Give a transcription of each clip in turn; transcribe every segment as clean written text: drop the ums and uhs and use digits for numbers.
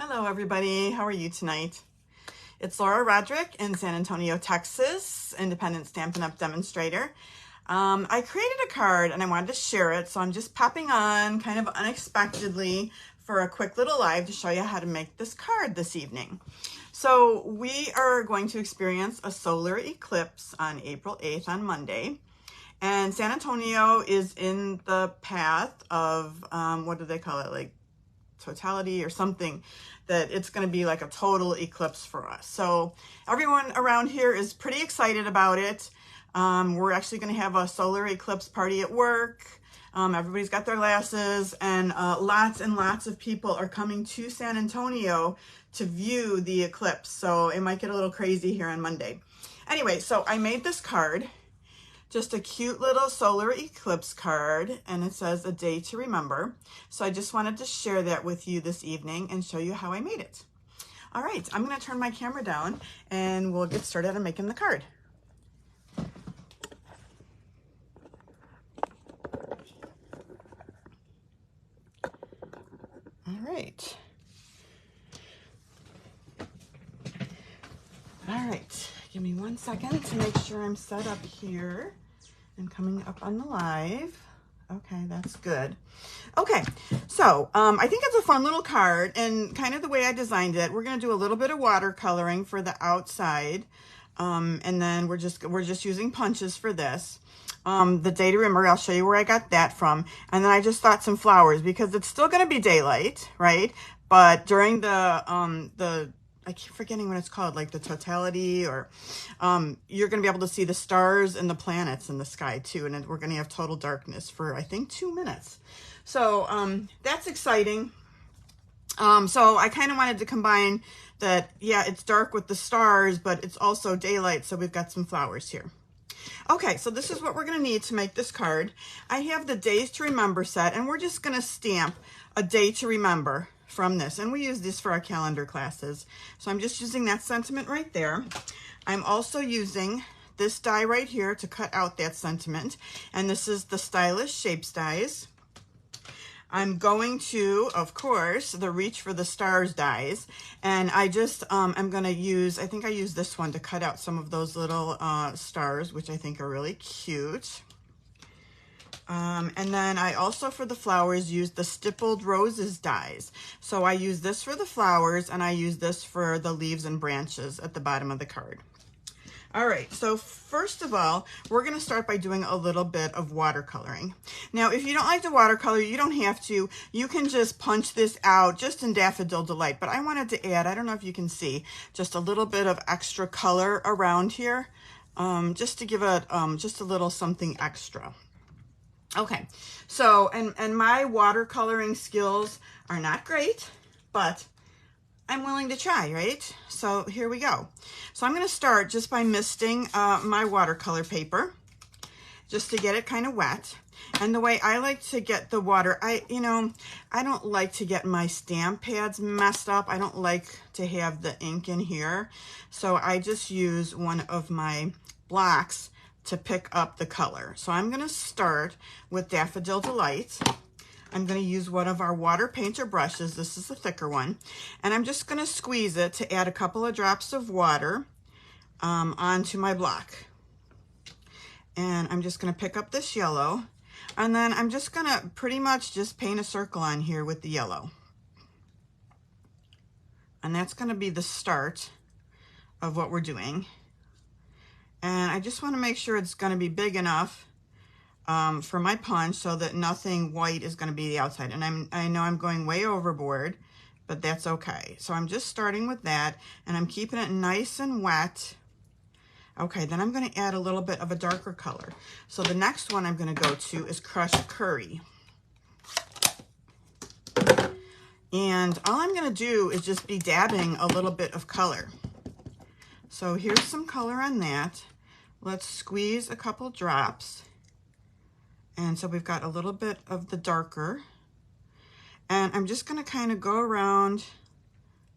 Hello everybody, how are you tonight? It's Laura Rodrick in San Antonio, Texas, independent Stampin' Up! Demonstrator. I created a card and I wanted to share it, so I'm just popping on kind of unexpectedly for a quick little live to show you how to make this card this evening. So we are going to experience a solar eclipse on April 8th on Monday. And San Antonio is in the path of, what do they call it, like totality or something, that it's going to be like a total eclipse for us. So everyone around here is pretty excited about it. We're actually going to have a solar eclipse party at work. Everybody's got their glasses, and lots and lots of people are coming to San Antonio to view the eclipse. So it might get a little crazy here on Monday. Anyway, so I made this card. Just a cute little solar eclipse card, and it says a day to remember. So I just wanted to share that with you this evening and show you how I made it. All right, I'm gonna turn my camera down and we'll get started on making the card. All right. All right, give me 1 second to make sure I'm set up here and coming up on the live. Okay, that's good. Okay, so I think it's a fun little card, and kind of the way I designed it, we're gonna do a little bit of watercoloring for the outside, and then we're just using punches for this. The day to remember, I'll show you where I got that from, and then I just thought some flowers because it's still gonna be daylight, right? But during the I keep forgetting what it's called, like the totality, or you're going to be able to see the stars and the planets in the sky too, and we're going to have total darkness for I think 2 minutes. So that's exciting. So I kind of wanted to combine that, yeah, it's dark with the stars, but it's also daylight, so we've got some flowers here. Okay, so this is what we're going to need to make this card. I have the Days to Remember set, and we're just going to stamp a day to remember from this, and we use this for our calendar classes. So I'm just using that sentiment right there. I'm also using this die right here to cut out that sentiment, and this is the Stylish Shapes dies. I'm going to, of course, the Reach for the Stars dies, and I just I'm going to use, I think I use this one to cut out some of those little stars, which I think are really cute. And then I also, for the flowers, use the Stippled Roses dies. So I use this for the flowers, and I use this for the leaves and branches at the bottom of the card. All right, so first of all, we're going to start by doing a little bit of watercoloring. Now, if you don't like to watercolor, you don't have to. You can just punch this out just in Daffodil Delight. But I wanted to add, I don't know if you can see, just a little bit of extra color around here, just to give it just a little something extra. Okay, so, and my watercoloring skills are not great, but I'm willing to try, right? So here we go. So I'm going to start just by misting my watercolor paper, just to get it kind of wet. And the way I like to get the water, I don't like to get my stamp pads messed up. I don't like to have the ink in here. So I just use one of my blocks to pick up the color. So I'm going to start with Daffodil Delight. I'm going to use one of our water painter brushes. This is the thicker one. And I'm just going to squeeze it to add a couple of drops of water onto my block. And I'm just going to pick up this yellow. And then I'm just going to pretty much just paint a circle on here with the yellow. And that's going to be the start of what we're doing. And I just want to make sure it's going to be big enough for my punch so that nothing white is going to be the outside. And I know I'm going way overboard, but that's okay. So I'm just starting with that, and I'm keeping it nice and wet. Okay, then I'm going to add a little bit of a darker color. So the next one I'm going to go to is Crushed Curry. And all I'm going to do is just be dabbing a little bit of color. So here's some color on that. Let's squeeze a couple drops. And so we've got a little bit of the darker. And I'm just going to kind of go around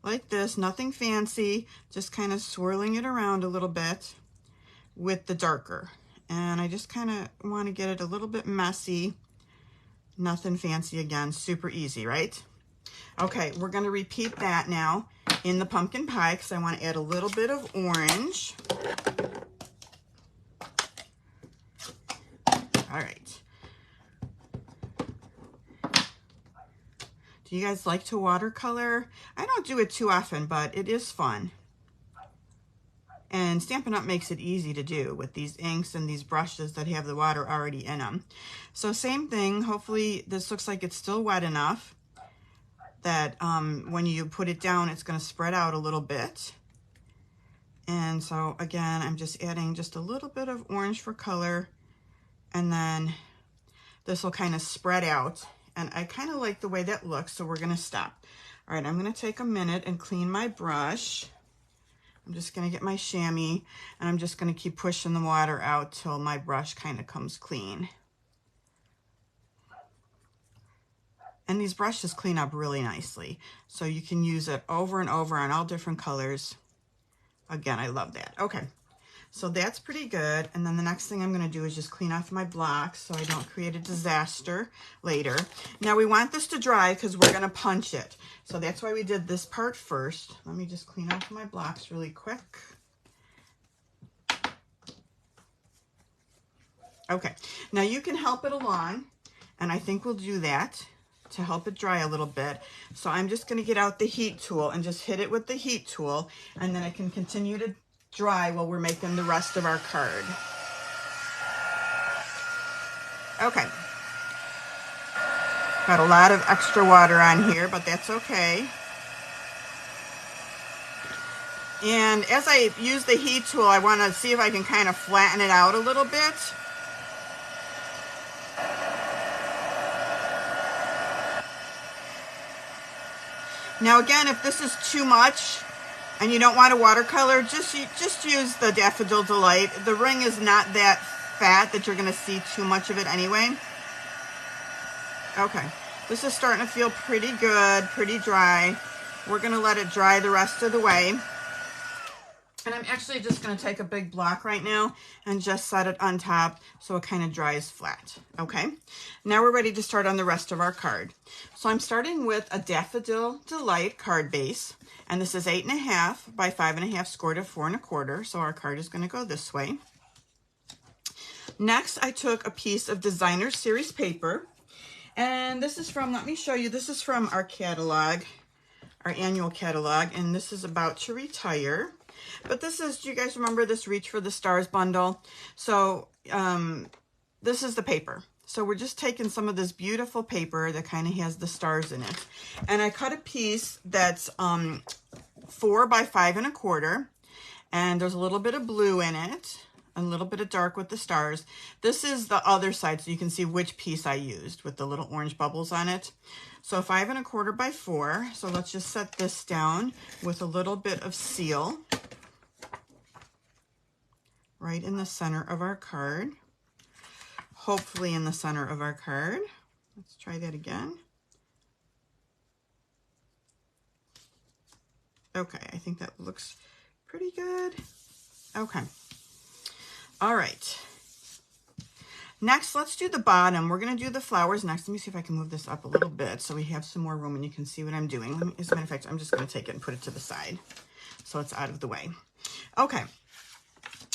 like this, nothing fancy, just kind of swirling it around a little bit with the darker. And I just kind of want to get it a little bit messy. Nothing fancy again, super easy, right? Okay, we're going to repeat that now in the pumpkin pie because I want to add a little bit of orange. All right. Do you guys like to watercolor? I don't do it too often, but it is fun. And Stampin' Up! Makes it easy to do with these inks and these brushes that have the water already in them. So same thing, hopefully this looks like it's still wet enough that when you put it down, it's gonna spread out a little bit. And so again, I'm just adding just a little bit of orange for color, and then this will kind of spread out. And I kind of like the way that looks, so we're gonna stop. All right, I'm gonna take a minute and clean my brush. I'm just going to get my chamois, and I'm just going to keep pushing the water out till my brush kind of comes clean. And these brushes clean up really nicely, so you can use it over and over on all different colors. Again, I love that. Okay, so that's pretty good. And then the next thing I'm going to do is just clean off my blocks so I don't create a disaster later. Now we want this to dry because we're going to punch it. So that's why we did this part first. Let me just clean off my blocks really quick. Okay, now you can help it along, and I think we'll do that to help it dry a little bit. So I'm just going to get out the heat tool and just hit it with the heat tool, and then I can continue to dry while we're making the rest of our card. Okay. Got a lot of extra water on here, but that's okay. And as I use the heat tool, I want to see if I can kind of flatten it out a little bit. Now again, if this is too much and you don't want a watercolor, just use the Daffodil Delight. The ring is not that fat that you're going to see too much of it anyway. Okay, this is starting to feel pretty good, pretty dry. We're going to let it dry the rest of the way. And I'm actually just going to take a big block right now and just set it on top so it kind of dries flat. Okay, now we're ready to start on the rest of our card. So I'm starting with a Daffodil Delight card base, and this is 8.5 by 5.5 scored of 4 1/4. So our card is going to go this way. Next, I took a piece of Designer Series paper, and this is from, let me show you, this is from our catalog, our annual catalog, and this is About to Retire. But this is, do you guys remember this Reach for the Stars bundle? So this is the paper. So we're just taking some of this beautiful paper that kind of has the stars in it. And I cut a piece that's 4 by 5 1/4. And there's a little bit of blue in it, a little bit of dark with the stars. This is the other side, so you can see which piece I used with the little orange bubbles on it. So 5 1/4 by 4. So let's just set this down with a little bit of seal right in the center of our card. Hopefully in the center of our card. Let's try that again. Okay, I think that looks pretty good. Okay. All right. Next, let's do the bottom. We're going to do the flowers next. Let me see if I can move this up a little bit so we have some more room and you can see what I'm doing. As a matter of fact, I'm just going to take it and put it to the side so it's out of the way. Okay.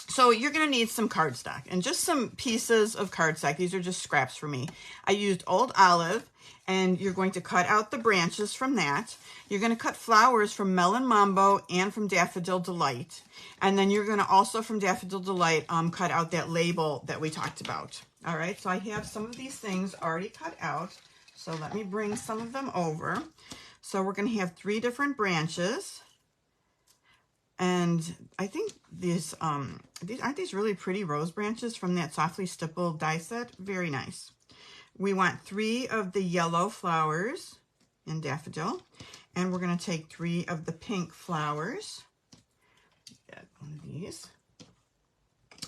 So you're going to need some cardstock and just some pieces of cardstock. These are just scraps for me. I used Old Olive, and you're going to cut out the branches from that. You're going to cut flowers from Melon Mambo and from Daffodil Delight. And then you're going to also, from Daffodil Delight, cut out that label that we talked about. All right, so I have some of these things already cut out. So let me bring some of them over. So we're going to have 3 different branches. And I think these aren't these really pretty rose branches from that Softly Stippled die set? Very nice. We want 3 of the yellow flowers in Daffodil, and we're going to take 3 of the pink flowers. Get one of these.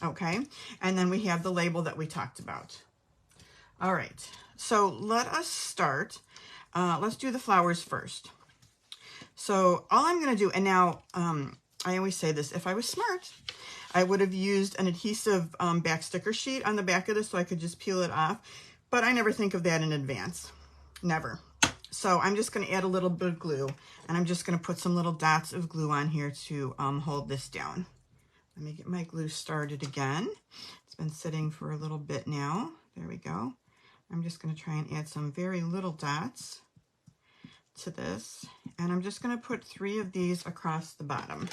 Okay, and then we have the label that we talked about. All right, so let us start. Let's do the flowers first. So all I'm going to do, and now I always say this, if I was smart, I would have used an adhesive back sticker sheet on the back of this so I could just peel it off. But I never think of that in advance. Never. So I'm just going to add a little bit of glue, and I'm just going to put some little dots of glue on here to hold this down. Let me get my glue started again. It's been sitting for a little bit now. There we go. I'm just going to try and add some very little dots to this, and I'm just going to put 3 of these across the bottom.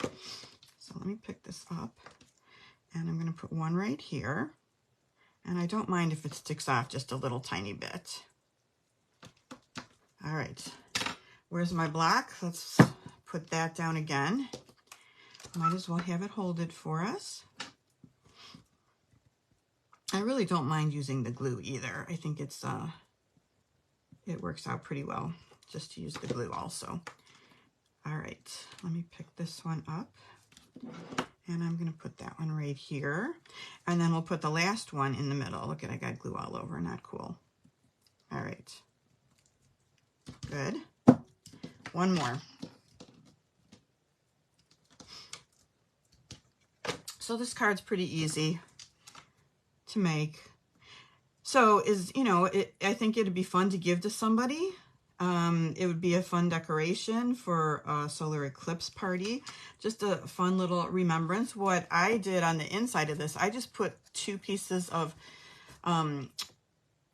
So let me pick this up, and I'm going to put 1 right here, and I don't mind if it sticks off just a little tiny bit. All right, where's my block? Let's put that down again. Might as well have it hold it for us. I really don't mind using the glue either. I think it's it works out pretty well just to use the glue also. All right, let me pick this one up, and I'm going to put that one right here, and then we'll put the last one in the middle. Look at, I got glue all over, not cool. All right, good. One more. So this card's pretty easy to make. So I think it'd be fun to give to somebody. It would be a fun decoration for a solar eclipse party. Just a fun little remembrance. What I did on the inside of this, I just put 2 pieces of 5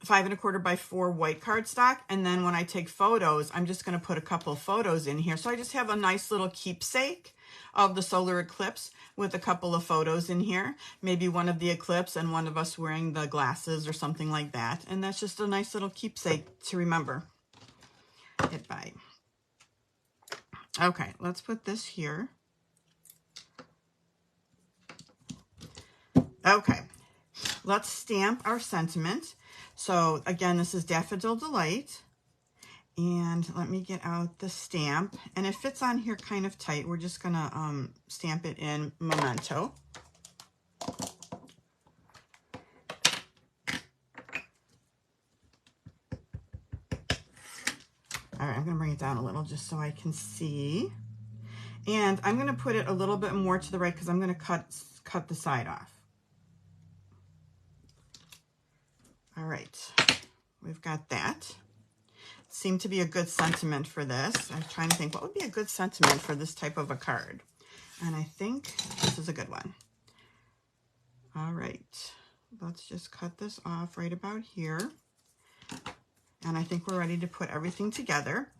1/4 by 4 white cardstock, and then when I take photos, I'm just going to put a couple of photos in here. So I just have a nice little keepsake of the solar eclipse with a couple of photos in here, maybe one of the eclipse and one of us wearing the glasses or something like that, and that's just a nice little keepsake to remember it by. Okay, let's put this here. Okay, let's stamp our sentiment. So again, this is Daffodil Delight. And let me get out the stamp. And it fits on here kind of tight. We're just going to stamp it in Memento. All right, I'm going to bring it down a little just so I can see. And I'm going to put it a little bit more to the right because I'm going to cut the side off. All right, we've got that. Seemed to be a good sentiment for this. I was trying to think what would be a good sentiment for this type of a card. And I think this is a good one. All right, let's just cut this off right about here. And I think we're ready to put everything together.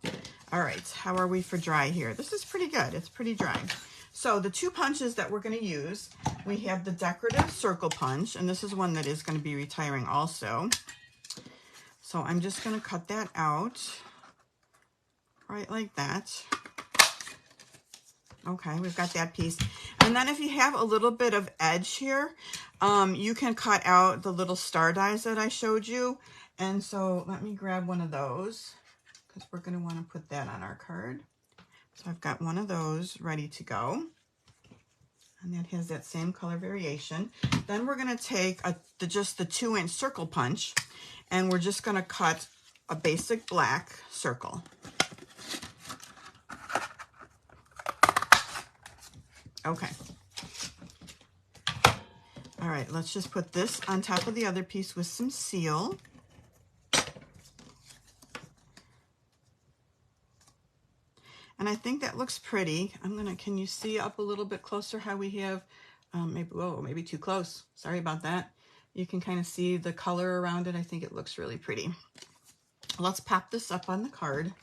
All right, how are we for dry here? This is pretty good. It's pretty dry. So the 2 punches that we're going to use, we have the Decorative Circle Punch, and this is one that is going to be retiring also. So I'm just going to cut that out right like that. Okay, we've got that piece. And then if you have a little bit of edge here, you can cut out the little star dies that I showed you. And so let me grab one of those because we're going to want to put that on our card. So I've got one of those ready to go. And that has that same color variation. Then we're going to take just the 2-inch circle punch, and we're just going to cut a basic black circle. Okay. All right, let's just put this on top of the other piece with some seal. And I think that looks pretty. Can you see up a little bit closer how we have, maybe too close. Sorry about that. You can kind of see the color around it. I think it looks really pretty. Let's pop this up on the card.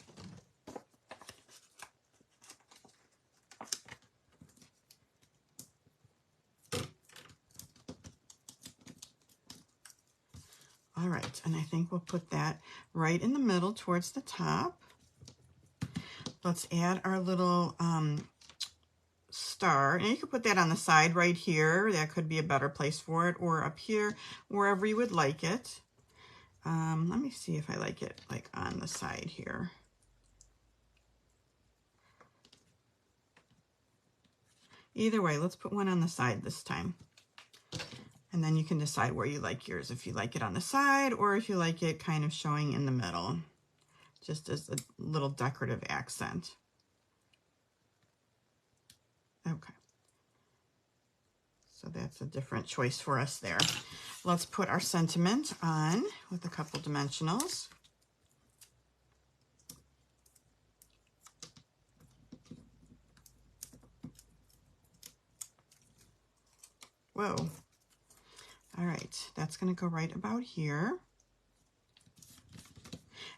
All right, and I think we'll put that right in the middle towards the top. Let's add our little star, and you could put that on the side right here. That could be a better place for it, or up here, wherever you would like it. Let me see if I like it like on the side here. Either way, let's put one on the side this time. And then you can decide where you like yours, if you like it on the side or if you like it kind of showing in the middle, just as a little decorative accent. Okay. So that's a different choice for us there. Let's put our sentiment on with a couple dimensionals. Whoa. All right, that's going to go right about here.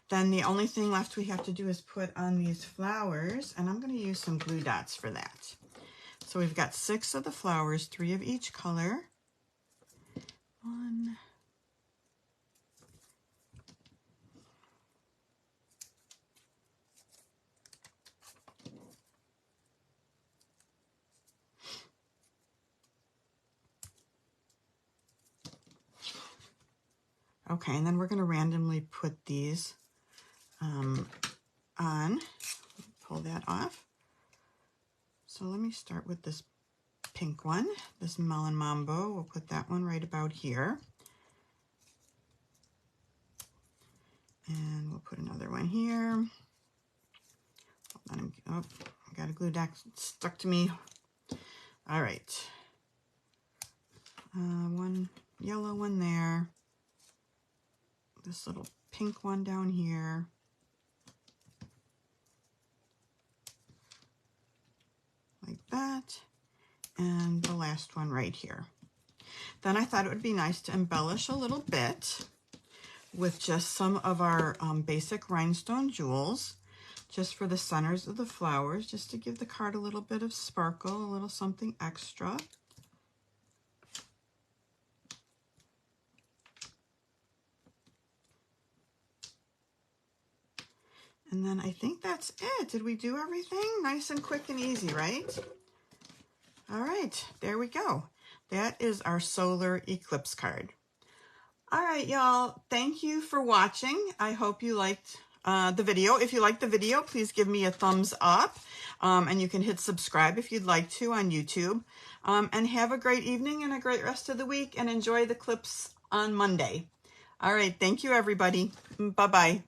Then the only thing left we have to do is put on these flowers, and I'm going to use some glue dots for that. So we've got 6 of the flowers, 3 of each color. 1, okay, and then we're going to randomly put these on. Pull that off. So let me start with this pink one, this Melon Mambo. We'll put that one right about here. And we'll put another one here. Oh, I got a glue dot stuck to me. All right. One yellow one there. This little pink one down here. Like that. And the last one right here. Then I thought it would be nice to embellish a little bit with just some of our basic rhinestone jewels, just for the centers of the flowers, just to give the card a little bit of sparkle, a little something extra. And then I think that's it. Did we do everything? Nice and quick and easy, right? All right, there we go. That is our solar eclipse card. All right, y'all, thank you for watching. I hope you liked the video. If you liked the video, please give me a thumbs up, and you can hit subscribe if you'd like to on YouTube. And have a great evening and a great rest of the week, and enjoy the clips on Monday. All right, thank you, everybody. Bye-bye.